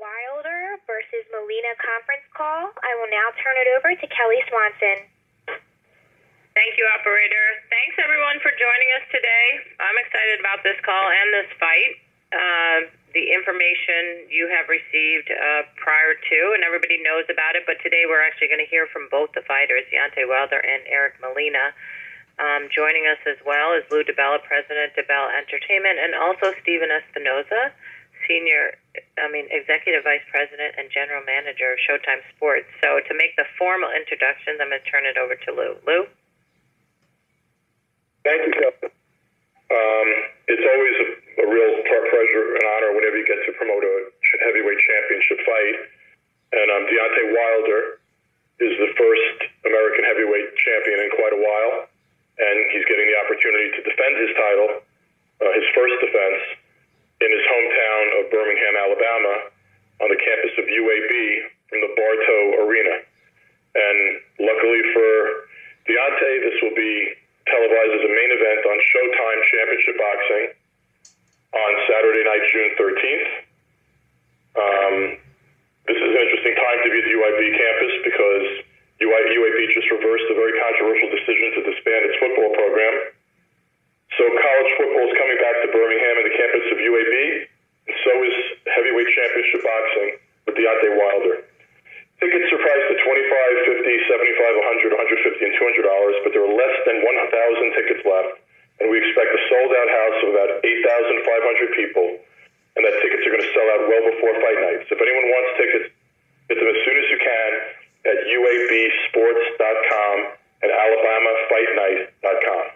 Wilder versus Molina conference call. I will now turn it over to Kelly Swanson. Thank you, operator. Thanks, everyone, for joining us today. I'm excited about this call and this fight. The information you have received prior to, and everybody knows about it, but today we're actually going to hear from both the fighters, Deontay Wilder and Eric Molina. Joining us as well is Lou DiBella, President, DiBella Entertainment, and also Steven Espinoza, Executive Vice President and General Manager of Showtime Sports. So to make the formal introductions, I'm going to turn it over to Lou. Lou? Thank you, Kelly. It's always a real pleasure and honor whenever you get to promote a heavyweight championship fight. And Deontay Wilder is the first American heavyweight champion in quite a while. And he's getting the opportunity to defend his title, his first defense, in his hometown of Birmingham, Alabama, on the campus of UAB from the Bartow Arena. And luckily for Deontay, this will be televised as a main event on Showtime Championship Boxing on Saturday night, June 13th. This is an interesting time to be at the UAB campus because UAB just reversed a very controversial decision to disband its football program. So college football is coming back to Birmingham and the campus of UAB, and so is heavyweight championship boxing with Deontay Wilder. Tickets are priced at $25, $50, $75, $100, $150, and $200, but there are less than 1,000 tickets left, and we expect a sold-out house of about 8,500 people, and that tickets are going to sell out well before fight night. So if anyone wants tickets, get them as soon as you can at uabsports.com and alabamafightnight.com.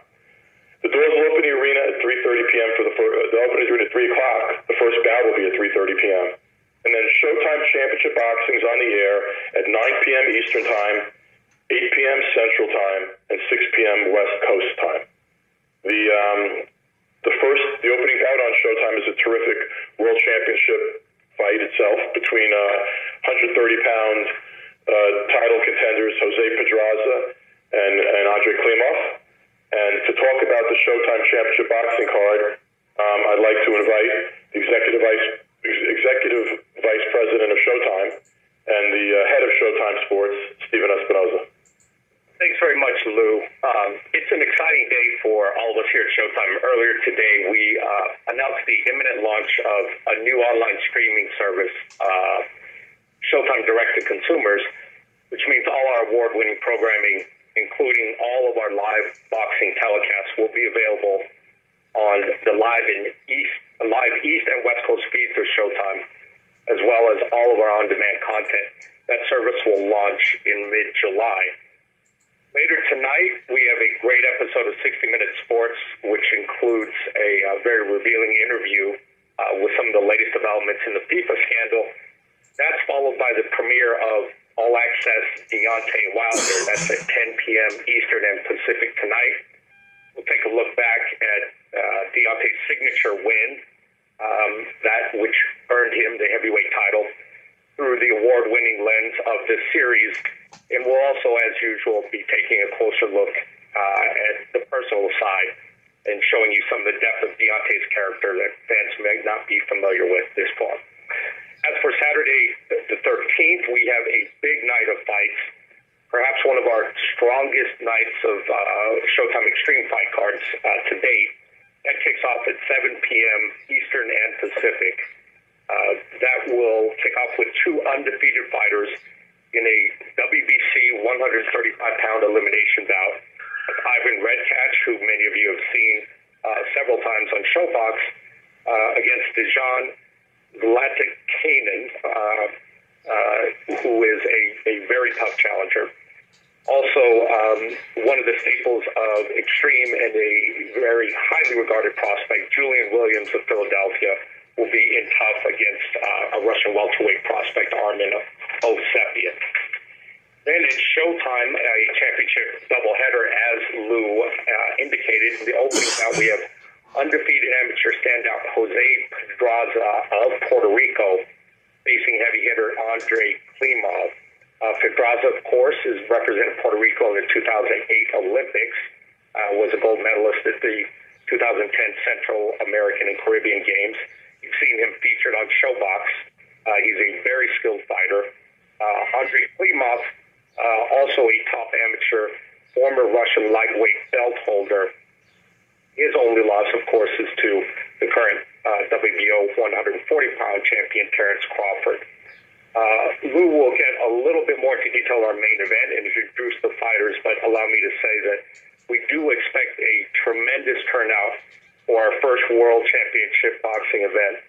The doors will open the arena at 3:30 p.m. for the opening arena at 3 o'clock. The first bout will be at 3:30 p.m. And then Showtime Championship Boxing is on the air at 9 p.m. Eastern Time, 8 p.m. Central Time, and 6 p.m. West Coast Time. The opening bout on Showtime is a terrific World Championship fight itself between 130-pound title contenders Jose Pedraza and Andre Klimov. And to talk about the Showtime Championship Boxing card, I'd like to invite the Executive Vice President of Showtime and the head of Showtime Sports, Steven Espinoza. Thanks very much, Lou. It's an exciting day for all of us here at Showtime. Earlier today, we announced the imminent launch of a new online streaming service, Showtime Direct to Consumers, which means all our award-winning programming, including all of our live boxing telecasts, will be available on the live East and West Coast feeds of Showtime, as well as all of our on-demand content. That service will launch in mid-July. Later tonight, we have a great episode of 60 Minutes Sports, which includes a very revealing interview with some of the latest developments in the FIFA scandal. That's followed by the premiere of All Access Deontay Wilder. That's at 10 p.m. Eastern and Pacific tonight. We'll take a look back at Deontay's signature win, that which earned him the heavyweight title, through the award-winning lens of this series. And we'll also, as usual, be taking a closer look at the personal side and showing you some of the depth of Deontay's character that fans may not be familiar with this far. As for Saturday the 13th, we have a big night of fights, perhaps one of our strongest nights of Showtime Extreme fight cards to date. That kicks off at 7 p.m. Eastern and Pacific. That will kick off with two undefeated fighters in a WBC 135-pound elimination bout. Ivan Redcatch, who many of you have seen several times on Showbox, against Dejan Zlatikainen, who is a very tough challenger. Also, one of the staples of Extreme and a very highly regarded prospect, Julian Williams of Philadelphia, will be in tough against a Russian welterweight prospect, Armen Osepian. Then it's Showtime, a championship doubleheader, as Lou indicated. In the opening bout, we have undefeated amateur standout Jose Pedraza of Puerto Rico facing heavy hitter Andre Klimov. Pedraza, of course, is representing Puerto Rico in the 2008 Olympics, was a gold medalist at the 2010 Central American and Caribbean Games. You've seen him featured on Showbox. He's a very skilled fighter. Andrei Klimov, also a top amateur, former Russian lightweight belt holder. His only loss, of course, is to the current WBO 140-pound champion, Terrence Crawford. Lou will get a little bit more into detail on our main event and introduce the fighters, but allow me to say that we do expect a tremendous turnout for our first World Championship boxing event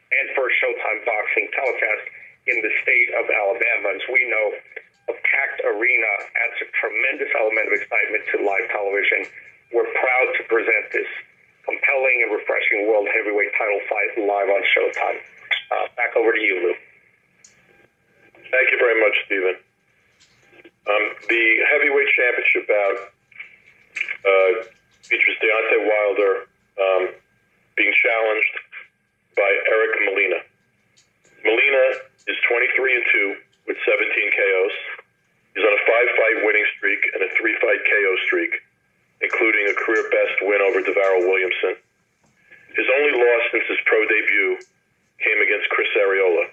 and first Showtime boxing telecast in the state of Alabama. As we know, a packed arena adds a tremendous element of excitement to live television. We're proud to present this compelling and refreshing World Heavyweight title fight live on Showtime. Back over to you, Lou. Thank you very much, Stephen. The Heavyweight Championship bout features Deontay Wilder being challenged by Eric Molina. Molina is 23-2 with 17 KOs. He's on a 5-fight winning streak and a 3-fight KO streak, including a career best win over Devarel Williamson. His only loss since his pro debut came against Chris Arreola.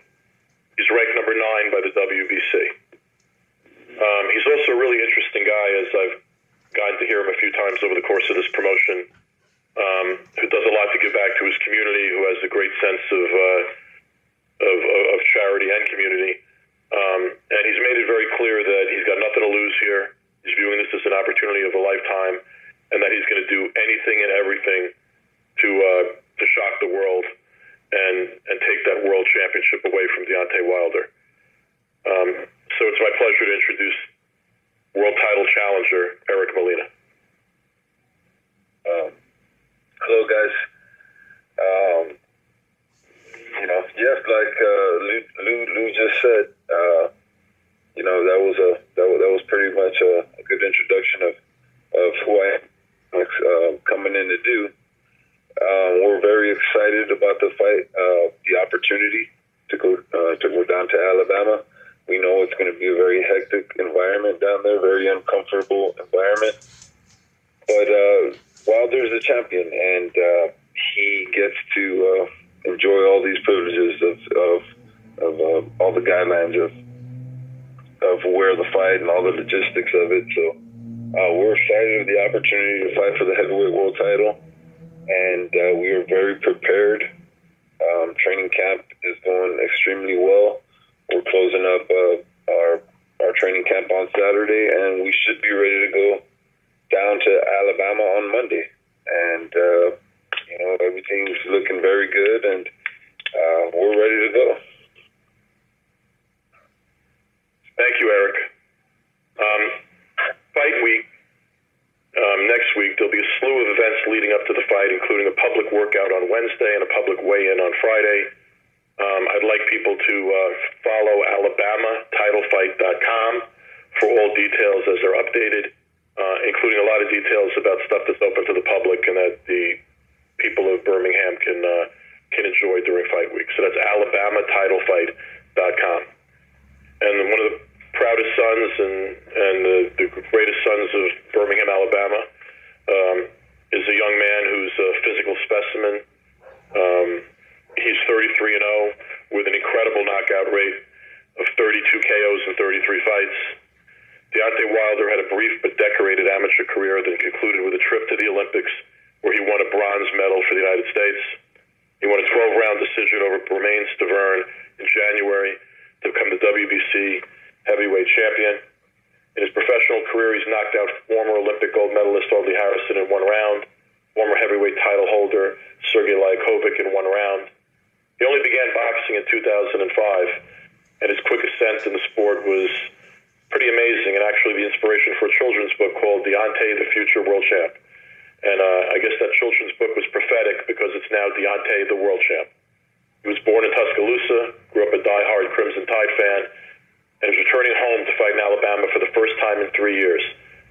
He's ranked number 9 by the WBC. He's also a really interesting guy, as I've gotten to hear him a few times over the course of this promotion, who does a lot to give back to his community, who has a great sense of charity and community. And he's made it very clear that he's got nothing to lose here. He's viewing this as an opportunity of a lifetime, and that he's going to do anything and everything to shock the world and take that world championship away from Deontay Wilder. So it's my pleasure to introduce world title challenger Eric Molina. Hello, guys. Yes, like Lou just said, that was pretty much a good introduction of who I am coming in to do. We're very excited about the fight, the opportunity to go down to Alabama. We know it's going to be a very hectic environment down there, very uncomfortable environment. But Wilder's the champion, and he gets to enjoy all these privileges of all the guidelines of where the fight and all the logistics of it. So we're excited of the opportunity to fight for the heavyweight world title, and we are very prepared. Training camp is going extremely well. We're closing up our training camp on Saturday, and we should be ready to go down to Alabama on Monday. And everything's looking very good, and we're ready to go. Thank you, Eric. Fight week, next week, there'll be a slew of events leading up to the fight, including a public workout on Wednesday and a public weigh-in on Friday. I'd like people to follow AlabamaTitleFight.com for all details as they're updated, including a lot of details about stuff that's open to the public and that the people of Birmingham can enjoy during fight week. So that's AlabamaTitleFight.com. And one of the proudest sons and the greatest sons of Birmingham, Alabama, is a young man who's a physical specimen. He's 33-0 with an incredible knockout rate of 32 KOs in 33 fights. Deontay Wilder had a brief but decorated amateur career that concluded with a trip to the Olympics where he won a bronze medal for the United States. He won a 12-round decision over Bermane Stiverne in January to become the WBC Heavyweight Champion. In his professional career, he's knocked out former Olympic gold medalist Audley Harrison in 1 round, former heavyweight title holder Sergey Lyakovic in 1 round. He only began boxing in 2005, and his quick ascent in the sport was pretty amazing, and actually the inspiration for a children's book called Deontay, the Future World Champ. And I guess that children's book was prophetic because it's now Deontay, the World Champ. He was born in Tuscaloosa, grew up a diehard Crimson Tide fan, and is returning home to fight in Alabama for the first time in 3 years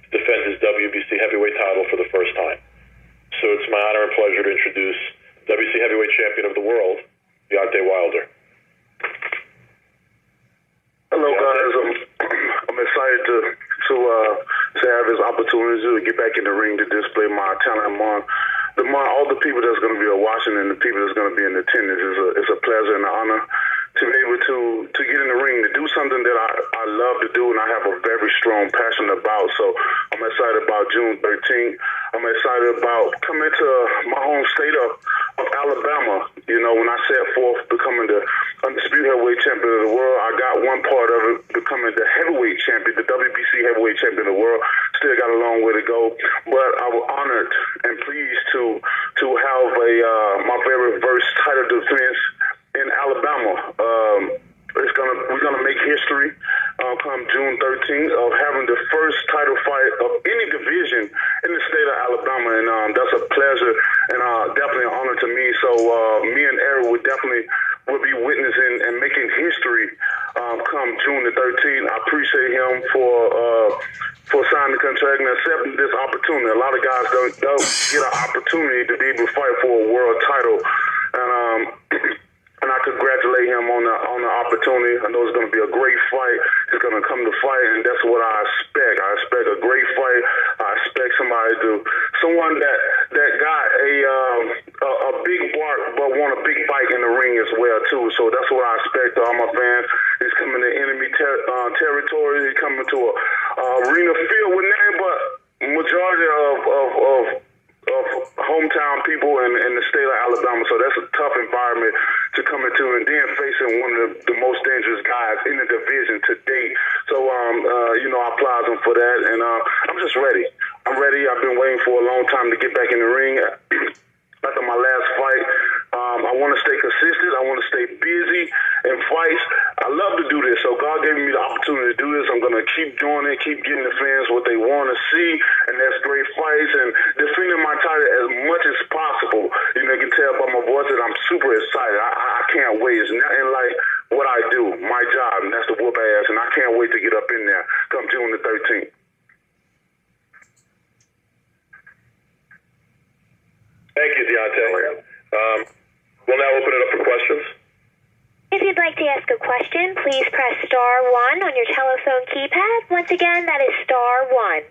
to defend his WBC heavyweight title for the first time. So it's my honor and pleasure to introduce WBC heavyweight champion of the world, Deontay Wilder. Hello, guys. I'm excited to have this opportunity to get back in the ring to display my talent among all the people that's going to be watching and the people that's going to be in attendance. It's a pleasure and an honor to be able to You know, when I set forth becoming the undisputed heavyweight champion of the world, I got one part of it becoming the heavyweight champion, the WBC heavyweight champion of the world. Still got a long way to go, but I was honored and pleased to have my very first title defense in Alabama. We're gonna make history come June 13th of having the first title fight of any division in the state of Alabama, and that's a pleasure and definitely an honor to me. So me and Eric will be witnessing and making history come June the 13th. I appreciate him for signing the contract and accepting this opportunity. A lot of guys don't get an opportunity to be able to fight for a world title, and I congratulate him on the opportunity. I know it's going to be a great fight. He's going to come to fight, and that's what I expect. I expect a great fight. I expect someone that got a big bark but want a big bite in the ring as well too. So that's what I expect. All my fans. He's coming to enemy territory. He's coming to a arena filled with name, but majority of hometown people in the state of Alabama, so that's a tough environment to come into, and then facing one of the most dangerous guys in the division to date. So, I applaud him for that, and I'm just ready. I'm ready. I've been waiting for a long time to get back in the ring. After my last fight, I want to stay consistent. I want to stay busy in fights. I love to do this, so God gave me the opportunity to do this. I'm going to keep doing it, keep getting the fans what they want to see, and that's great fights and defending my title as much as possible. You know, you can tell by my voice that I'm super excited. I can't wait. It's nothing like what I do, my job, and that's to whoop ass, and I can't wait to get up in there come June the 13th. Thank you, Deontay. We'll now open it up for questions. If you'd like to ask a question, please press *1 on your telephone keypad. Once again, that is *1.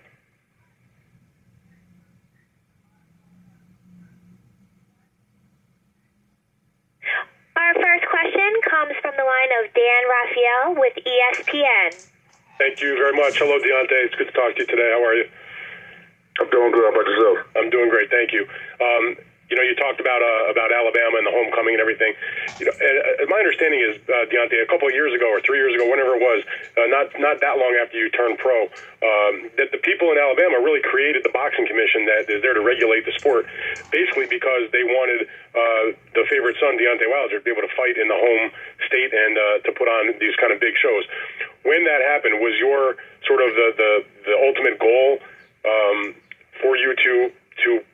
Our first question comes from the line of Dan Raphael with ESPN. Thank you very much. Hello, Deontay. It's good to talk to you today. How are you? I'm doing good. How about yourself? I'm doing great. Thank you. You talked about Alabama and the homecoming and everything. And my understanding is, Deontay, a couple of years ago or 3 years ago, whenever it was, not that long after you turned pro, that the people in Alabama really created the boxing commission that is there to regulate the sport, basically because they wanted the favorite son, Deontay Wilder, to be able to fight in the home state and to put on these kind of big shows. When that happened, was your sort of the ultimate goal for you to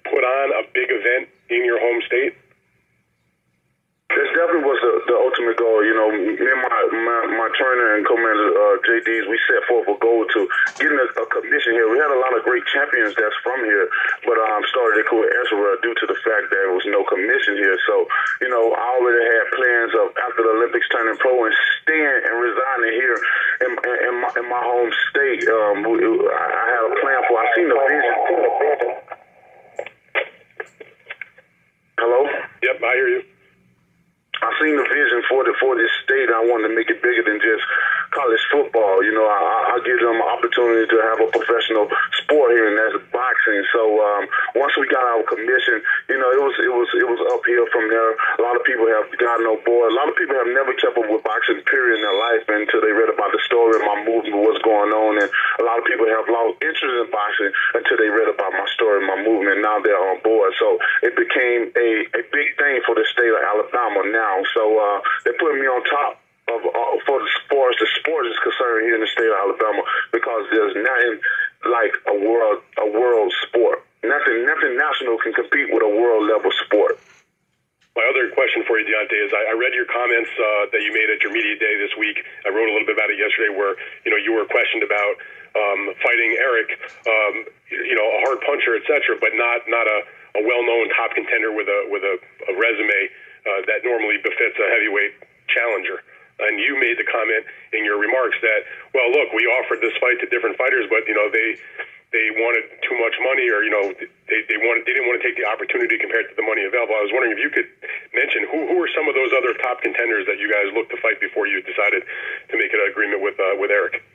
put on a big event in your home state? This definitely was the ultimate goal. You know, me and my trainer and co-manager, JD's, we set forth a goal to getting a commission here. We had a lot of great champions that's from here, but started their career elsewhere due to the fact that there was no commission here. So, I already had plans of, after the Olympics, turning pro and staying and resigning here in my home state. I had a plan for, I seen the vision. Hello? Yep, I hear you. I seen the vision for this state. I wanted to make it bigger than just college football. I give them an opportunity to have a professional sport here, and that's boxing. So once we got our commission, it was uphill from there. A lot of people have gotten on board. A lot of people have never kept up with boxing, period, in their life until they read about the story of my movement, what's going on, and a lot of people have lost interest in boxing until they read about my story, my movement. Now they're on board. So it became a big thing for the state of Alabama now. So they put me on top of for as far as the sport is concerned here in the state of Alabama, because there's nothing like a world sport. Nothing national can compete with a world level sport. My other question for you, Deontay, is I read your comments that you made at your media day this week. I wrote a little bit about it yesterday, where you were questioned about fighting Eric, a hard puncher, etc., but not a well-known top contender with a resume that normally befits a heavyweight challenger. And you made the comment in your remarks that, well, look, we offered this fight to different fighters, but they wanted too much money, or they didn't want to take the opportunity compared to the money available. I was wondering if you could mention who are some of those other top contenders that you guys looked to fight before you decided to make an agreement with Eric.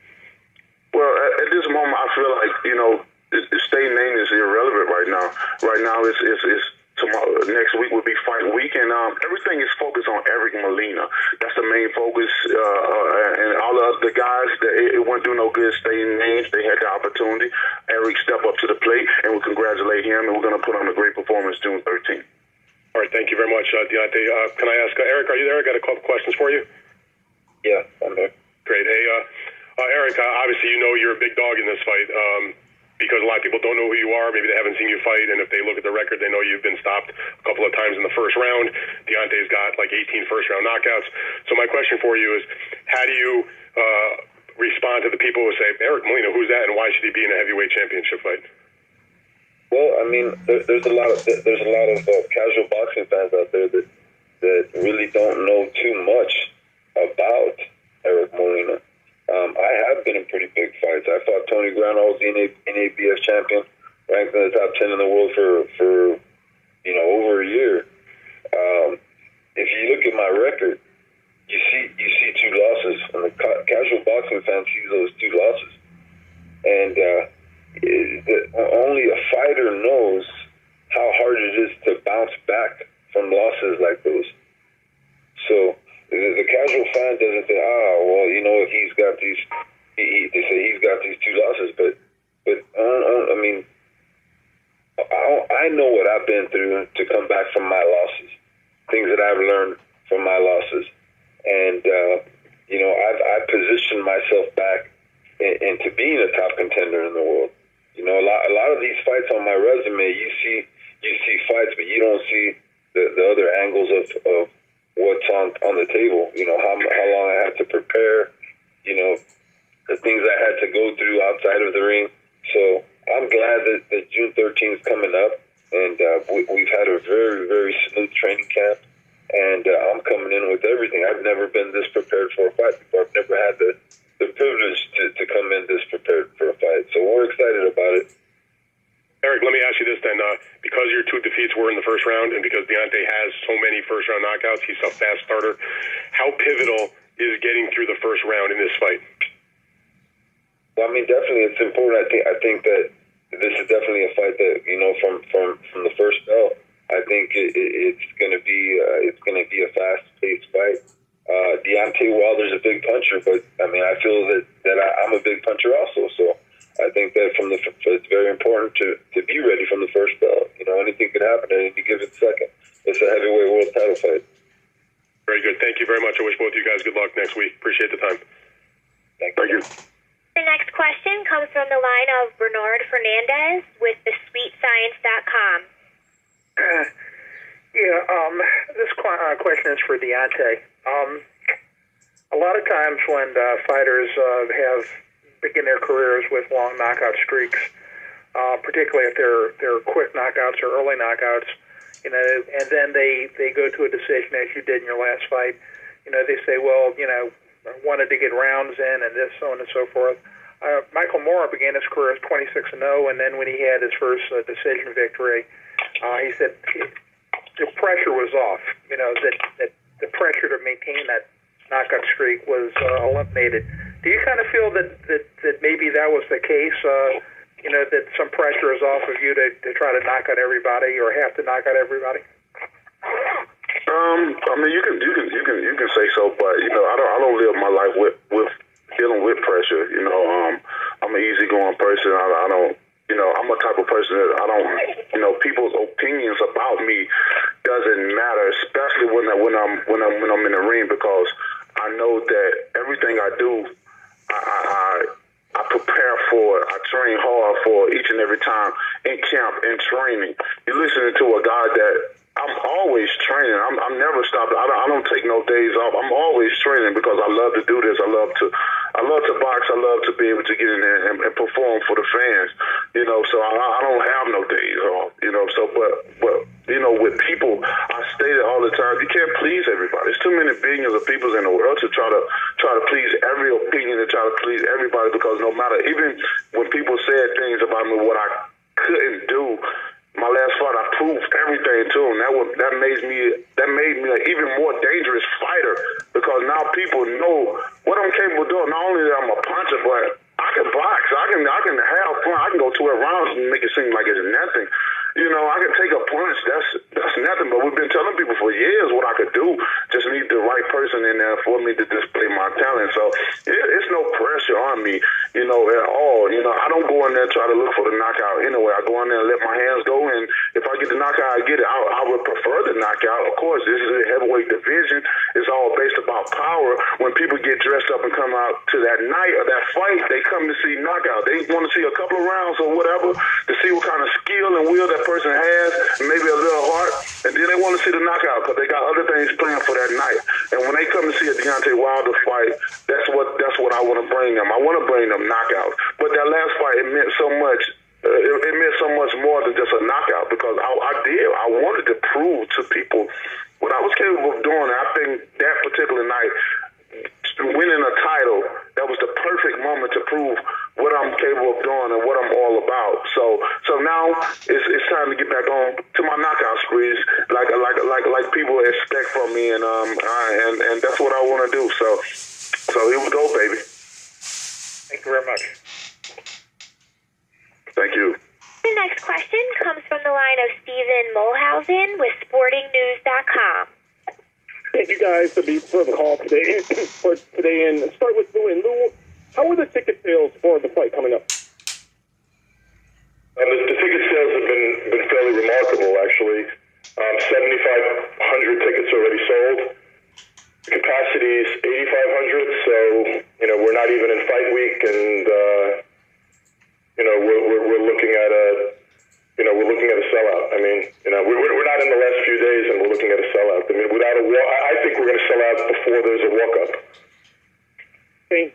Well, at this moment, I feel like the state name is irrelevant right now. Right now, it's tomorrow. Next week will be be fight week, and everything is focused on Eric Molina. That's the main focus, and all of the guys, it wouldn't do no good stating names. They had the opportunity. Eric stepped up to the plate, and we congratulate him, and we're going to put on a great performance June 13th. All right, thank you very much, Deontay. Can I ask, Eric, are you there? I got a couple questions for you. Yeah, I'm there. Great. Hey, Eric, obviously you know you're a big dog in this fight because a lot of people don't know who you are. Maybe they haven't seen you fight, and if they look at the record, they know you've been stopped a couple of times in the first round. Deontay's got like 18 first-round knockouts. So my question for you is, how do you respond to the people who say, Eric Molina, who's that, and why should he be in a heavyweight championship fight? Well, I mean, there's a lot of casual boxing fans out there that really don't know too much about Eric Molina. I have been in pretty big fights. I fought Tony Granados, NABF champion, ranked in the top 10 in the world for over a year. If you look at my record, you see 2 losses, and the casual boxing fans see those 2 losses, and only a fighter knows how hard it is to bounce back from losses like those. So the casual fan doesn't say, he's got these. They say he's got these 2 losses, but I mean, I know what I've been through to come back from my losses, things that I've learned from my losses, and I've positioned myself back into being a top contender in the world. You know, a lot of these fights on my resume, you see fights, but you don't see the other angles of what's on the table. You know, how long I had to prepare, you know, the things I had to go through outside of the ring. So I'm glad that June 13th is coming up, and we've had a very, very smooth training camp, and I'm coming in with everything. I've never been this prepared for a fight before. I've never had the privilege to come in this prepared for a fight. So we're excited about it. Eric, let me ask you this then. Because your 2 defeats were in the first round, and because Deontay has so many first-round knockouts, he's a fast starter, how pivotal is getting through the first round in this fight? Well, I mean, definitely it's important. I think that this is definitely a fight that, you know, from the first bell, I think it's going to be a fast-paced fight. Deontay Wilder's a big puncher, but I mean, I feel that I'm a big puncher also. So I think that it's very important to be ready from the first bell. You know, anything could happen at any given second. It's a heavyweight world title fight. Very good. Thank you very much. I wish both of you guys good luck next week. Appreciate the time. Thank you. The next question comes from the line of Bernard Fernandez with thesweetscience.com. This question is for Deontay. A lot of times when fighters begin their careers with long knockout streaks, particularly if they're quick knockouts or early knockouts, you know, and then they go to a decision as you did in your last fight. You know, they say, well, you know, I wanted to get rounds in and this, so on and so forth. Michael Moore began his career as 26-0, and then when he had his first decision victory, he said the pressure was off. You know, that the pressure to maintain that knockout streak was eliminated. Do you kind of feel that maybe that was the case? You know, that some pressure is off of you to try to knock out everybody or have to knock out everybody? I mean, you can say so, but you know, I don't live my life with dealing with pressure. You know, I'm an easygoing person. I don't. You know, I'm a type of person that I don't. You know, people's opinions about me doesn't matter, especially when I'm in the ring, because I know that everything I do, I prepare for it. I train hard for it each and every time in camp, in training. You're listening to a guy that I'm always training. I'm never stopping. I don't take no days off. I'm always training because I love to do this. I love to box. I love to be able to get in there and perform for the fans. You know, so I don't have no days off. You know, so but you know, with people, I state it all the time. You can't please everybody. There's too many billions of people in the world to try to please every opinion and try to please everybody, because no matter, even when people said things about me, what I couldn't do. My last fight, I proved everything to him. That made me an even more dangerous fighter, because now people know what I'm capable of doing. Not only that I'm a puncher, but I can box. I can have fun. I can go 12 rounds and make it seem like it's nothing. You know, I can take a punch. That's nothing. But we've been telling there and try to look for the knockout anyway. I go in there and let my hands go, and if I get the knockout, I get it. I would prefer the knockout. Of course, this is a heavyweight division. It's all based about power. When people get dressed up and come out to that night or that fight, they come to see knockout. They want to see a couple of rounds or whatever to see what kind of skill and will that person has, and maybe a little heart, and then they want to see the knockout because they got other things planned for that night. And when they come to see a Deontay Wilder fight, that's what I want to bring them. I want to bring them knockouts. But that last fight, it meant so much. It meant so much more than just a knockout because I wanted to prove to people what I was capable of doing. And I think that particular night, winning a title, that was the perfect moment to prove what I'm capable of doing and what I'm all about. So now it's time to get back on to my knockout sprees, like people expect from me, and that's what I want to do. So here we go, baby. Thank you very much. Thank you. The next question comes from the line of Stephen Mulhausen with SportingNews.com. Thank you guys for the call today. And start with Lou. And Lou, how are the ticket sales for the fight coming up? The ticket sales have been fairly remarkable, actually. 7,500 tickets already sold. The capacity is 8,500, so we're not even in fight week, and we're looking at a sellout. I mean, we're not in the last few days, and we're looking at a sellout. I mean, I think we're going to sell out before there's a walk-up.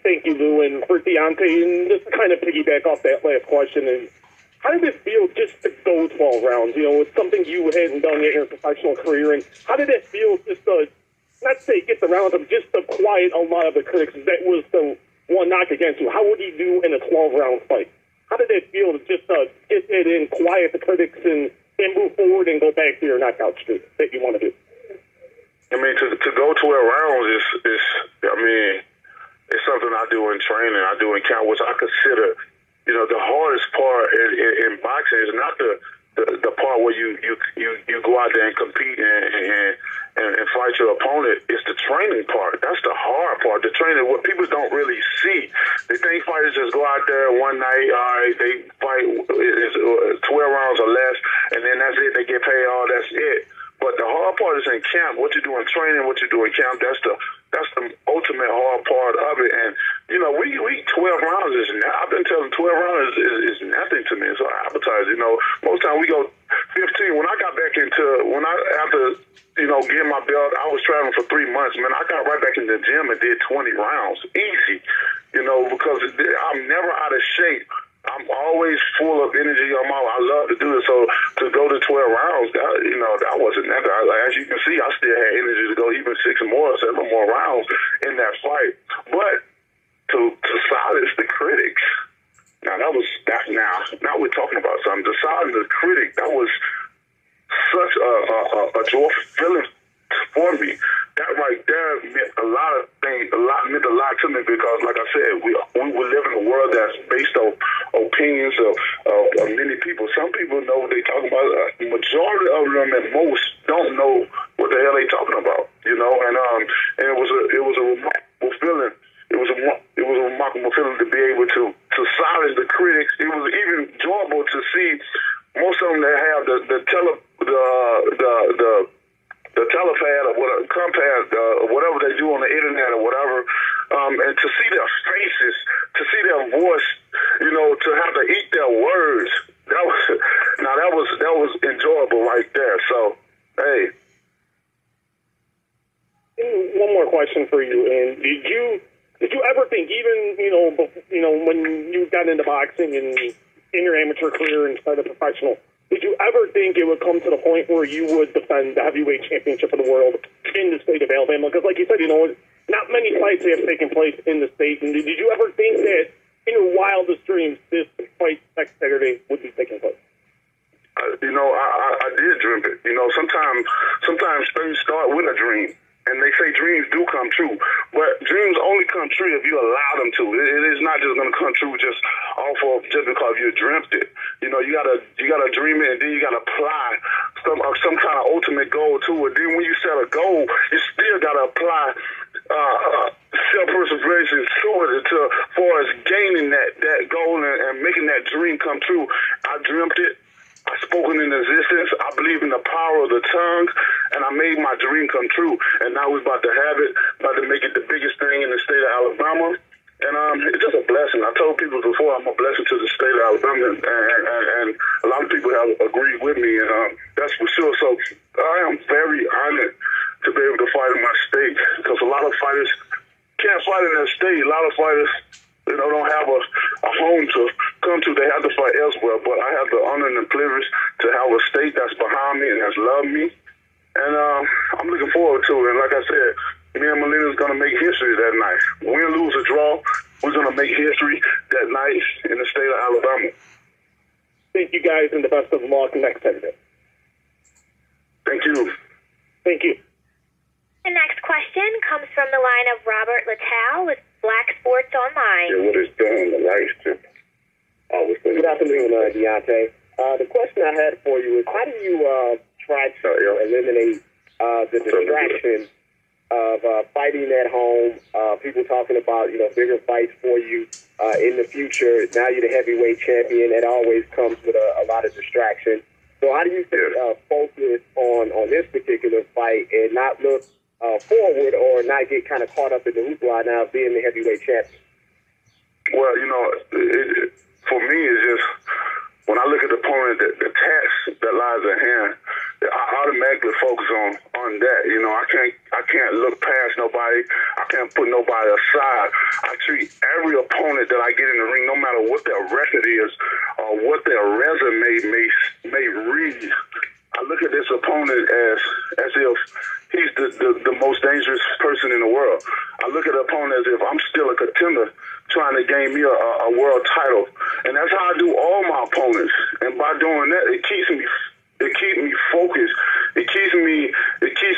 Thank you, Lou. And for Deontay, and just to kind of piggyback off that last question, and how did it feel just to go 12 rounds? It's something you hadn't done yet in your professional career. And how did it feel just to, not say get the rounds, but just to quiet a lot of the critics? That was the one knock against you. How would you do in a 12-round fight? How did it feel to just get it in, quiet the critics, and move forward and go back to your knockout streak that you want to do? I mean, to go 12 rounds is it's something I do in training. I do in camp, which I consider, the hardest part in boxing is not the part where you go out there and compete and fight your opponent. It's the training part. That's the hard part. The training, what people don't really see. They think fighters just go out there one night, all right, they fight 12 rounds or less, and then that's it. They get paid, that's it. But the hard part is in camp. What you do in training, what you do in camp, that's the ultimate hard part of it. And, we 12 rounds is, I've been telling 12 rounds is nothing to me. It's an appetizer. Most time we go 15. When I got back after getting my belt, I was traveling for 3 months, man. I got right back in the gym and did 20 rounds. Easy, because I'm never out of shape. I'm always full of energy. I love to do it. So to go to 12 rounds, that wasn't nothing. As you can see, I still had energy to go even 7 more rounds in that fight. But to silence the critics, now we're talking about something. To silence the critic, that was such a joyful feeling for me. That right there meant a lot of things. Meant a lot to me because, like I said, we live in a world that's based on opinions of many people. Some people know what they talking about. The majority of them, at most, don't know what the hell they talking about. And it was a remarkable feeling. It was a remarkable feeling to be able to silence the critics. It was even enjoyable to see most of them that have the telepad or whatever, compad, whatever they do on the internet or whatever, and to see their faces, to see their voice, to have to eat their words. That was enjoyable right there. So, hey. One more question for you. And did you ever think, even when you got into boxing and in your amateur career and started professional, did you ever think it would come to the point where you would defend the heavyweight championship of the world in the state of Alabama? Because, like you said, not many fights have taken place in the state. And did you ever think that in your wildest dreams this fight next Saturday would be taking place? I did dream it. Sometimes things start with a dream. And they say dreams do come true, but dreams only come true if you allow them to. It is not just going to come true just because you dreamt it. You gotta dream it, and then you gotta apply some kind of ultimate goal to it. Then when you set a goal, you still gotta apply self-perseverance to it as far as gaining that goal and making that dream come true. I dreamt it. I spoke it in existence. I believe in the power of the tongue, and I made my dream come true. And now we're about to have it, about to make it the biggest thing in the state of Alabama. And it's just a blessing. I told people before I'm a blessing to the state of Alabama, and a lot of people have agreed with me, and that's for sure. So I am very honored to be able to fight in my state, because a lot of fighters can't fight in their state. A lot of fighters, don't have a home to come to. They have to fight elsewhere. But I have the honor and the privilege to have a state that's behind me and has loved me. And I'm looking forward to it. And like I said, me and Molina is going to make history that night. Win, lose, or draw, we're going to make history that night in the state of Alabama. Thank you guys, and the best of luck next Saturday. Thank you. Thank you. The next question comes from the line of Robert Littell with Black Sports Online. Yeah, what is doing the lights too? Good afternoon, Deontay. The question I had for you is, how do you try to eliminate the distraction of fighting at home, people talking about, bigger fights for you in the future? Now you're the heavyweight champion. That always comes with a lot of distraction. So how do you focus on this particular fight and not look forward or not get kind of caught up in the hoopla now of being the heavyweight champion? Well, for me, it's just when I look at the opponent, the task that lies at hand, I automatically focus on that. I can't look past nobody. I can't put nobody aside. I treat every opponent that I get in the ring, no matter what their record is or what their resume may read. I look at this opponent as if he's the most dangerous person in the world. I look at the opponent as if I'm still a contender trying to gain me a world title. And that's how I do all my opponents. And by doing that, it keeps me focused. It keeps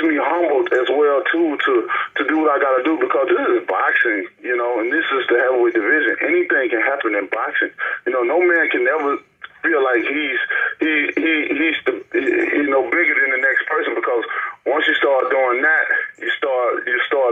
me humbled as well too to do what I gotta do, because this is boxing, and this is the heavyweight division. Anything can happen in boxing. No man can ever feel like he's bigger than the next person, because once you start doing that, you start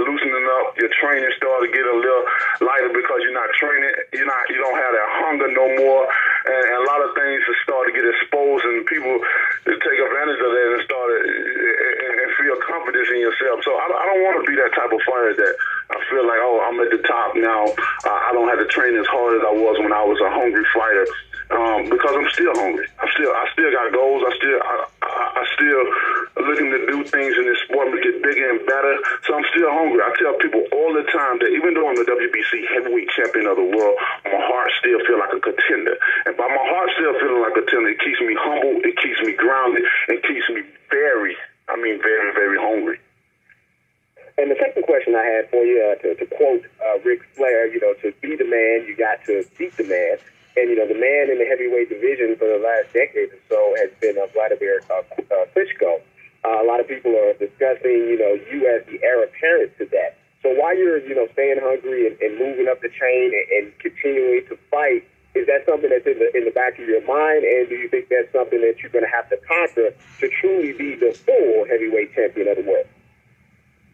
loosening up. Your training start to get a little lighter, because you're not training. You don't have that hunger no more, and a lot of things start to get exposed, and people take advantage of that and start and feel confidence in yourself. So I don't want to be that type of fighter that I feel like, oh, I'm at the top now. I don't have to train as hard as I was when I was a hungry fighter, because I'm still hungry. I still got goals. I still looking to do things in this sport to get bigger and better. So I'm still hungry. I tell people all the time that even though I'm the WBC Heavyweight Champion of the world, my heart still feel like a contender. And by my heart still feeling like a contender, it keeps me humble, it keeps me grounded, it keeps me very, very hungry. And the second question I had for you, to quote Ric Flair, to be the man, you got to beat the man. And, the man in the heavyweight division for the last decade or so has been Vladimir Klitschko. A lot of people are discussing, you as the heir apparent to that. So while you're, staying hungry and moving up the chain and continuing to fight, is that something that's in the back of your mind? And do you think that's something that you're going to have to conquer to truly be the full heavyweight champion of the world?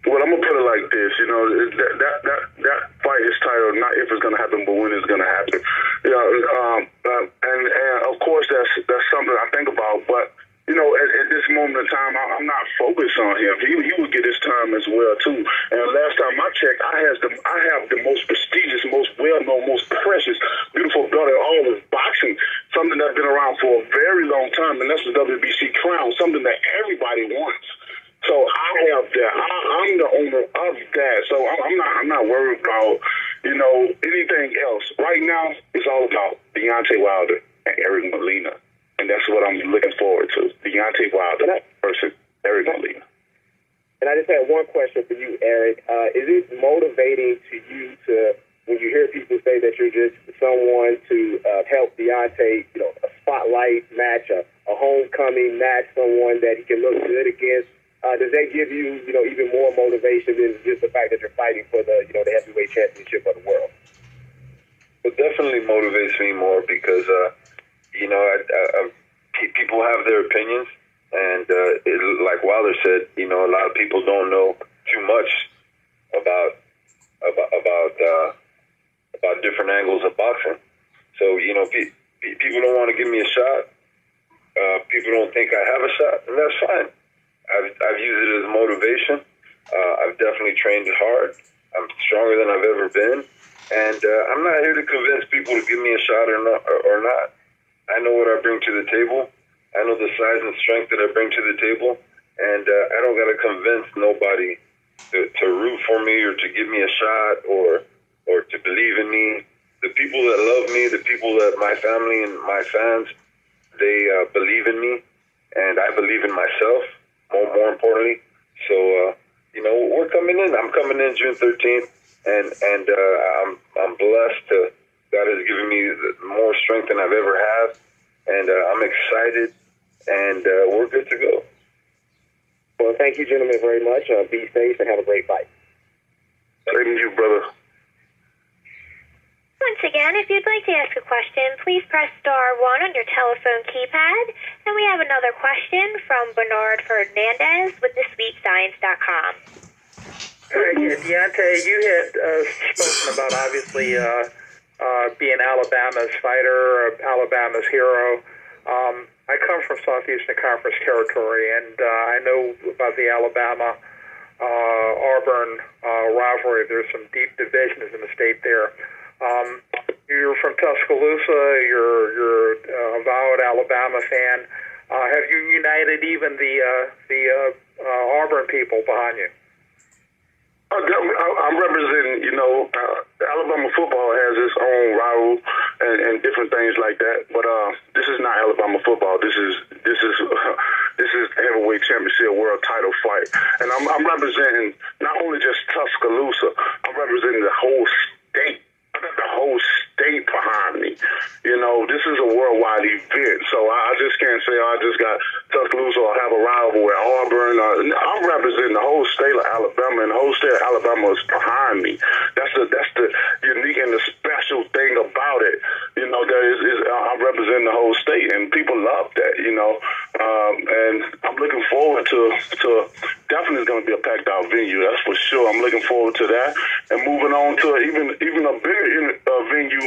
Well, I'm gonna put it like this, that fight is titled not if it's gonna happen, but when it's gonna happen. And of course that's something I think about. But at this moment in time, I'm not focused on him. He would get his time as well too. And last time I checked, I have the most prestigious, most well-known, most precious, beautiful belt in all of boxing. Something that's been around for a very long time, and that's the WBC crown. Something that everybody wants. So I have that. I'm the owner of that. So I'm not worried about anything else. Right now, it's all about Deontay Wilder and Eric Molina, and that's what I'm looking forward to. Deontay Wilder versus Eric Molina. And I just had one question for you, Eric. Is it motivating to you when you hear people say that you're just someone to help Deontay, a spotlight match, a homecoming match, someone that he can look good against? Does that give you, even more motivation than just the fact that you're fighting for the heavyweight championship of the world? It definitely motivates me more because, people have their opinions, and like Wilder said, a lot of people don't know too much about about different angles of boxing. So, you know, people don't want to give me a shot. People don't think I have a shot, and that's fine. I've used it as motivation. I've definitely trained hard. I'm stronger than I've ever been, and I'm not here to convince people to give me a shot or not. I know what I bring to the table. I know the size and strength that I bring to the table, and I don't got to convince nobody to root for me or to give me a shot or to believe in me. The people that love me, the people that my family and my fans, they believe in me, and I believe in myself, more importantly. So, you know, we're coming in. I'm coming in June 13th, and I'm blessed to, God has given me more strength than I've ever had, and I'm excited, and we're good to go. Well, thank you, gentlemen, very much. Be safe and have a great fight. Same to you, brother. Once again, if you'd like to ask a question, please press star 1 on your telephone keypad. And we have another question from Bernard Fernandez with thesweetscience.com. Deontay, you had spoken about obviously being Alabama's fighter, Alabama's hero. I come from Southeastern Conference territory, and I know about the Alabama Auburn rivalry. There's some deep divisions in the state there. You're from Tuscaloosa. You're a avowed Alabama fan. Have you united even the Auburn people behind you? I'm representing, you know, Alabama football has its own rival and different things like that. But this is not Alabama football. This is heavyweight championship world title fight, and I'm representing not only just Tuscaloosa. I'm representing the whole state. I got the whole state behind me. You know, this is a worldwide event, so I just can't say I just got Tuscaloosa or have a rival with Auburn. I'm representing the whole state of Alabama, and the whole state of Alabama is behind me. That's the unique and the special thing about it. You know, I'm representing the whole state, and people love that. You know, and I'm looking forward to definitely going to be a packed out venue. That's for sure. I'm looking forward to that, and moving on to even a bigger venue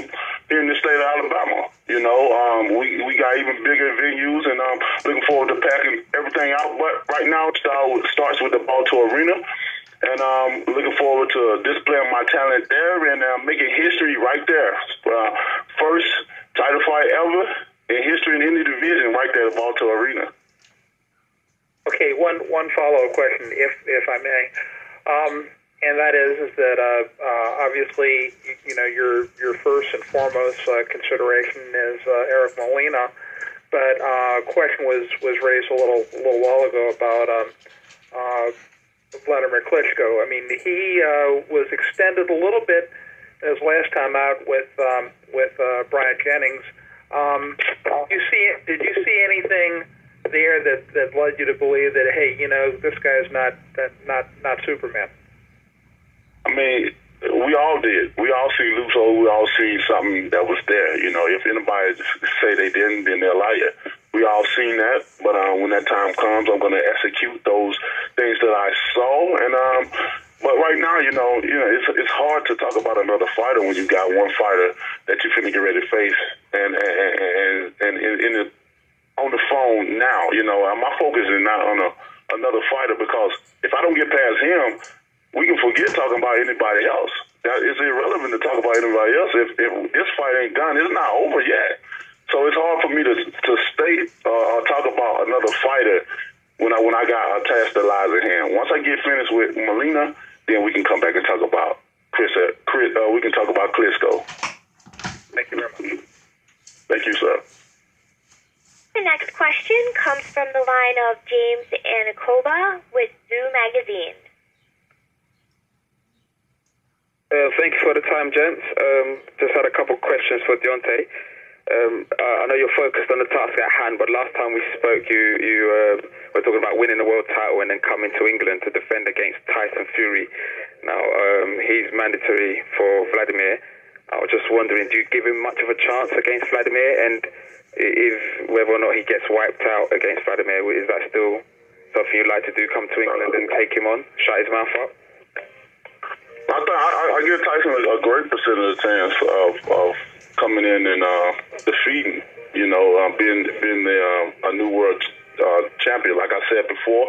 here in the state of Alabama. You know, we got even bigger venues, and I'm looking forward to packing everything out. But right now, it starts with the Bartow Arena, and looking forward to displaying my talent there and making history right there. First title fight ever in history in any division right there at Bartow Arena. Okay, one follow-up question, if I may. And that is that obviously, you know, your first and foremost consideration is Eric Molina, but a question was raised a little while ago about Vladimir Klitschko. I mean, he was extended a little bit his last time out with Bryant Jennings. Did you see anything there that led you to believe that, hey, you know, this guy's not Superman? I mean, we all did. We all see loopholes. We all see something that was there. You know, if anybody say they didn't, then they're a liar. We all seen that. But when that time comes, I'm going to execute those things that I saw. And but right now, you know, it's hard to talk about another fighter when you got one fighter that you finna get ready to face, and on the phone now. You know, my focus is not on another fighter, because if I don't get past him, we can forget talking about anybody else. That is irrelevant to talk about anybody else. If this fight ain't done, it's not over yet. So it's hard for me to state or talk about another fighter when I got a task that lies at hand. Once I get finished with Molina, then we can come back and talk about we can talk about Klitschko. Thank you very much. Thank you, sir. The next question comes from the line of James Anacoba with Zoo Magazine. Thank you for the time, gents. Just had a couple questions for Deontay. I know you're focused on the task at hand, but last time we spoke, you were talking about winning the world title and then coming to England to defend against Tyson Fury. Now, he's mandatory for Vladimir. I was just wondering, do you give him much of a chance against Vladimir? And if whether or not he gets wiped out against Vladimir, is that still something you'd like to do, come to England and take him on, shut his mouth up? I give Tyson a great percentage of chance of coming in and defeating. Being a new world champion. Like I said before,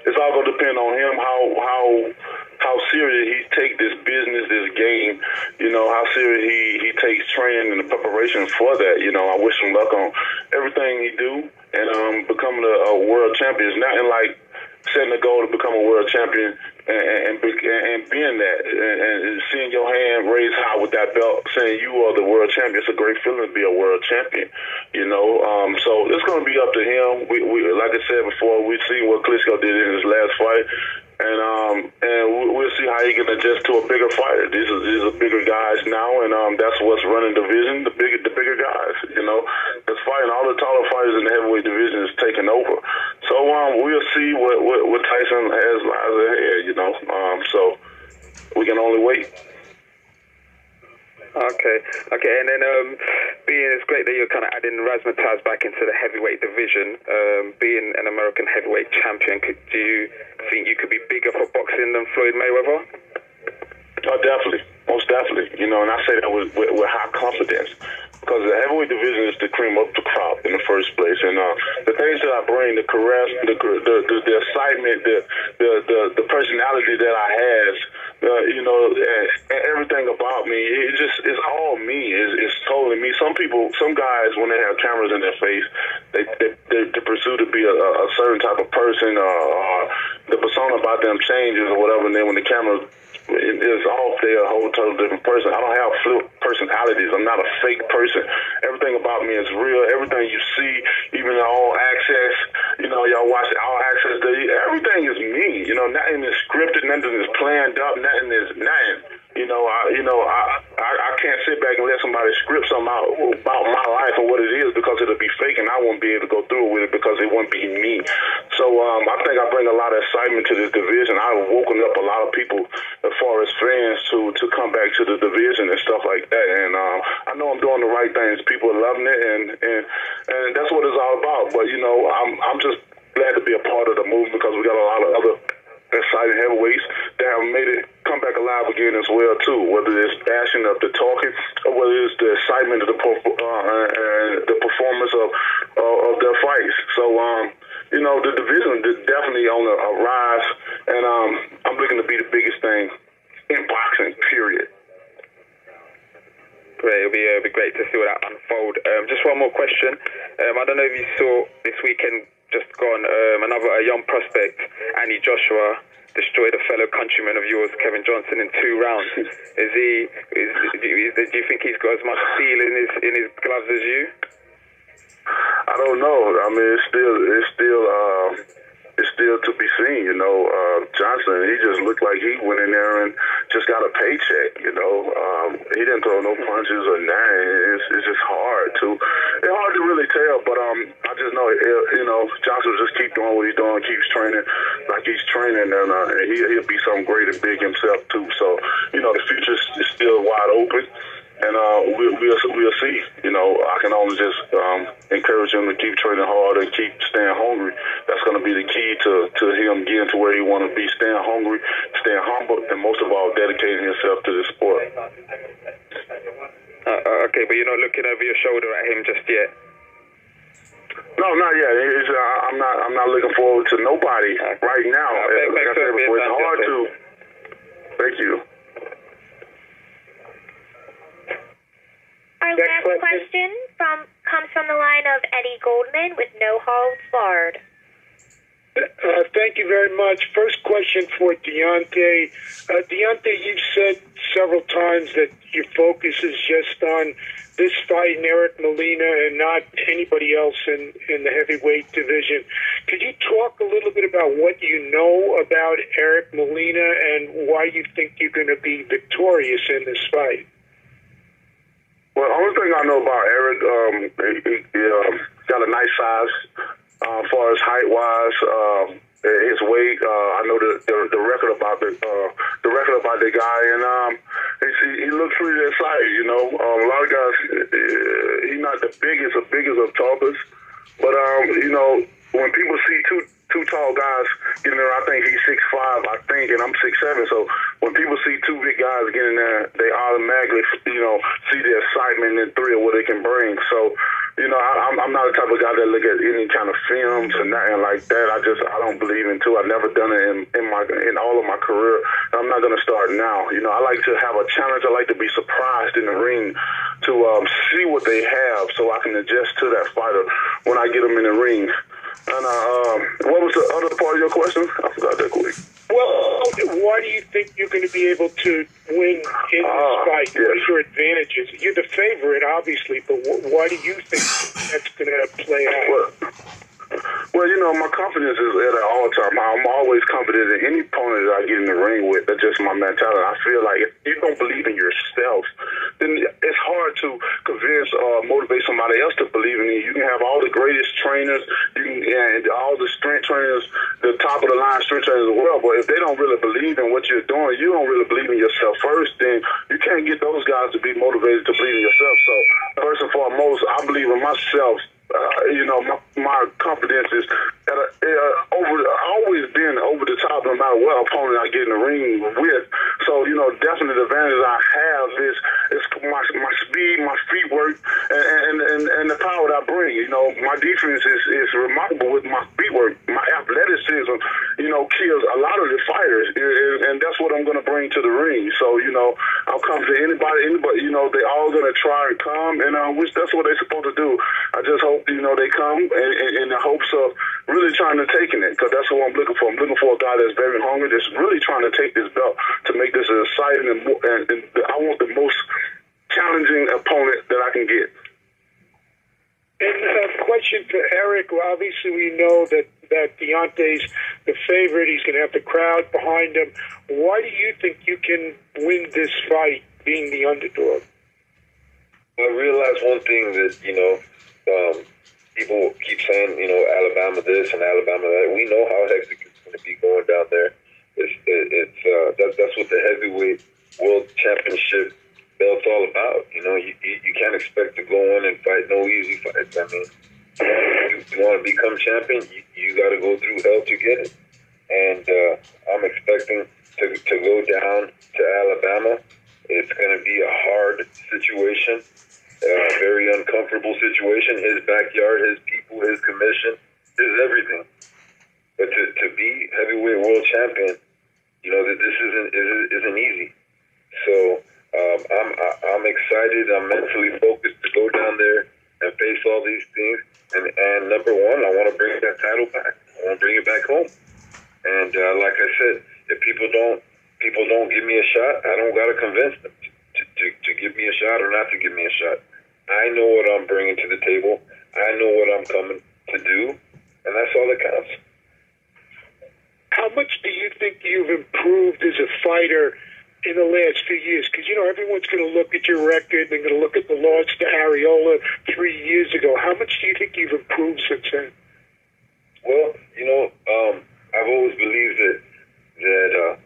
it's all gonna depend on him how serious he take this business, this game. How serious he takes training and the preparation for that. I wish him luck on everything he do and becoming a world champion. It's nothing like setting a goal to become a world champion and being that and seeing your hand raised high with that belt, saying you are the world champion. It's a great feeling to be a world champion, So it's going to be up to him. We like I said before, we've seen what Klitschko did in his last fight, and we'll see how he can adjust to a bigger fighter. These are bigger guys now, and that's what's running the division. The bigger guys, that's fighting. All the taller fighters in the heavyweight division is taking over. So we'll see what Tyson has lies ahead. So we can only wait. Okay, and then it's great that you're kind of adding Razmataz back into the heavyweight division. Being an American heavyweight champion, do you think you could be bigger for boxing than Floyd Mayweather? Oh, definitely, most definitely. And I say that with high confidence. Because the heavyweight division is the cream of the crop in the first place, and the things that I bring, the caress, the excitement, the personality that I have, and everything about me, it's all me. It's totally me. Some guys, when they have cameras in their face, they pursue to be a certain type of person, or the persona about them changes or whatever, and then when the camera is off, they're a whole total different person. I don't have flip personalities. I'm not a fake person. Everything about me is real. Everything you see, even the All Access, y'all watch the All Access, everything is me. Nothing is scripted, nothing is planned up, nothing is nothing. I can't sit back and let somebody script something out about my life or what it is, because it'll be fake and I won't be able to go through with it because it won't be me. So I think I bring a lot of excitement to this division. I've woken up a lot of people as far as fans to come back to the division and stuff like that. And I know I'm doing the right things. People are loving it, and that's what it's all about. But I'm just glad to be a part of the movement, because we got a lot of other exciting heavyweights that have made it come back alive again as well too. Whether it's passion of the talking, or whether it's the excitement of the performance of their fights. So the division is definitely on a rise, and I'm looking to be the biggest thing in boxing. Period. Great. It'll be great to see that unfold. Just one more question. I don't know if you saw this weekend just gone, a young prospect, Andy Joshua, destroyed a fellow countryman of yours, Kevin Johnson, in 2 rounds. Do you think he's got as much steel in his gloves as you? I don't know. I mean, it's still to be seen. Johnson, he just looked like he went in there and just got a paycheck. He didn't throw no punches or nothing. It's just hard to really tell. But I just know, Johnson will just keep doing what he's doing, keeps training like he's training, and he'll be something great and big himself too. So the future is still wide open. And we'll see. I can only just encourage him to keep training hard and keep staying hungry. That's going to be the key to him getting to where he want to be, staying hungry, staying humble, and most of all, dedicating himself to the sport. Okay, but you're not looking over your shoulder at him just yet? No, not yet. I'm not looking forward to nobody right now. Like I said before, it's hard to. Thank you. Our last question comes from the line of Eddie Goldman with No Holds Barred. Thank you very much. First question for Deontay. Deontay, you've said several times that your focus is just on this fight and Eric Molina and not anybody else in the heavyweight division. Could you talk a little bit about what you know about Eric Molina and why you think you're going to be victorious in this fight? Well, the only thing I know about Eric, he got a nice size as far as height-wise. His weight, I know the record about the guy, and he looks pretty excited. A lot of guys, he's not the biggest of talkers, but when people see two tall guys getting there. I think he's 6'5", I think, and I'm 6'7". So when people see two big guys getting there, they automatically, see the excitement and thrill what they can bring. So, I'm not the type of guy that look at any kind of films and nothing like that. I don't believe in too. I've never done it in all of my career. I'm not going to start now. I like to have a challenge. I like to be surprised in the ring to see what they have so I can adjust to that fighter when I get them in the ring. And what was the other part of your question? I forgot that quick. Well, why do you think you're going to be able to win in this fight? Yes. What are your advantages? You're the favorite, obviously, but why do you think that's going to play out? Well, my confidence is at an all-time high. I'm always confident in any opponent that I get in the ring with. That's just my mentality. I feel like if you don't believe in yourself, then it's hard to convince or motivate somebody else to believe in you. You can have all the greatest trainers, and all the strength trainers, the top-of-the-line strength trainers in the world, but if they don't really believe in what you're doing, you don't really believe in yourself first, then you can't get those guys to be motivated to believe in yourself. So first and foremost, I believe in myself. My confidence is always been over the top no matter what opponent I get in the ring with. So, definitely the advantage I have is my speed, my feet work, and the power that I bring. My defense is remarkable with my feet work. My athleticism, kills a lot of the fighters, and that's what I'm going to bring to the ring. So, I'll come to anybody, they all going to try and come, and which that's what they're supposed to do. I just hope, they come in the hopes of really trying to take it, because that's what I'm looking for. I'm looking for a guy that's very hungry, that's really trying to take this belt to make this as exciting, and I want the most challenging opponent that I can get. And a question for Eric. Well, obviously, we know that Deontay's the favorite. He's going to have the crowd behind him. Why do you think you can win this fight, being the underdog? I realize one thing that, people keep saying, Alabama this and Alabama that. We know how hectic it's going to be going down there. That's what the heavyweight world championship belt's all about. You can't expect to go in and fight no easy fights. I mean, you want to become champion, you got to go through hell to get it. And I'm expecting to go down to Alabama. It's going to be a hard situation. Very uncomfortable situation. His backyard, his people, his commission, his everything. But to be heavyweight world champion, that this isn't easy. So I'm excited. I'm mentally focused to go down there and face all these things. And number one, I want to bring that title back. I want to bring it back home. And like I said, if people don't give me a shot, I don't got to convince them to give me a shot or not to give me a shot. I know what I'm bringing to the table. I know what I'm coming to do, and that's all that counts. How much do you think you've improved as a fighter in the last few years? Because, everyone's going to look at your record. They're going to look at the loss to Ariola 3 years ago. How much do you think you've improved since then? Well, I've always believed that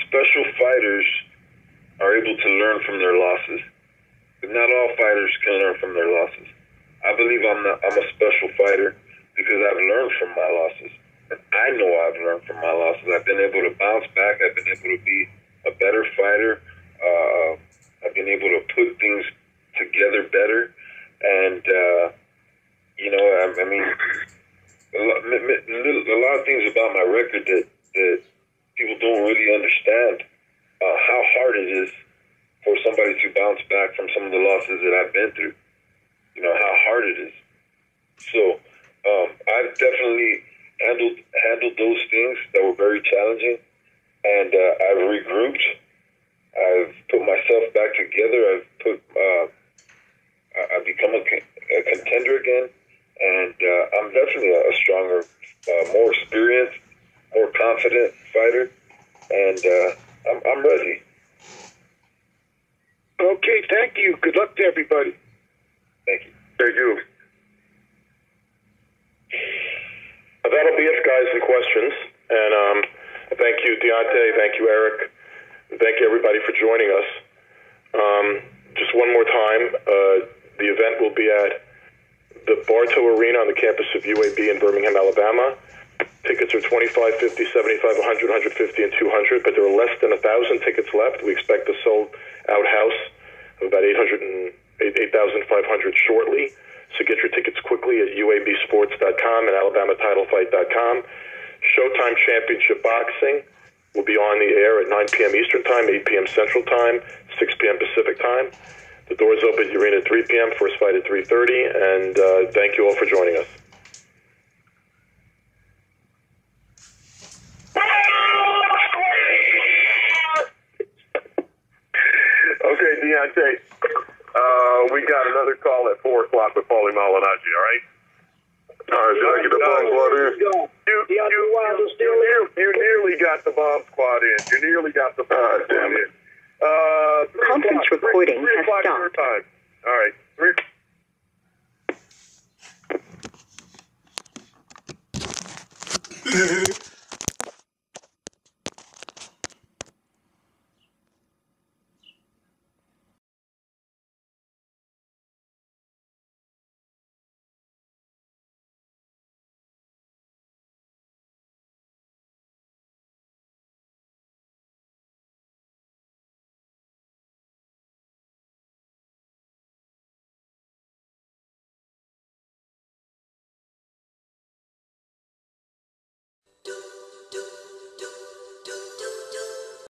special fighters are able to learn from their losses. But not all fighters can learn from their losses. I believe I'm a special fighter because I've learned from my losses. And I know I've learned from my losses. I've been able to bounce back. I've been able to be a better fighter. I've been able to put things together better. And, a lot of things about my record that people don't really understand how hard it is for somebody to bounce back from some of the losses that I've been through. How hard it is. So I've definitely handled those things that were very challenging, and I've regrouped. I've put myself back together. I've become a contender again, and I'm definitely a stronger, more experienced, more confident fighter, and I'm ready. Okay, thank you. Good luck to everybody. Thank you. Thank you. That'll be it, guys, and questions. And thank you, Deontay. Thank you, Eric. And thank you, everybody, for joining us. Just one more time, the event will be at the Bartow Arena on the campus of UAB in Birmingham, Alabama. Tickets are $25, $50, $75, $100, $150, and $200, but there are less than 1,000 tickets left. We expect a sold-out house of about 8,500 shortly. So get your tickets quickly at UABsports.com and AlabamaTitleFight.com. Showtime Championship Boxing will be on the air at 9 p.m. Eastern Time, 8 p.m. Central Time, 6 p.m. Pacific Time. The doors open at the arena at 3 p.m., first fight at 3:30, and thank you all for joining us. Okay, Deontay, we got another call at 4 o'clock with Paulie Malignaggi, all right? All right, did I get the bomb squad in? You nearly got the bomb squad in. You nearly got the bomb squad in. Conference recording has stopped. Your time. All right. 3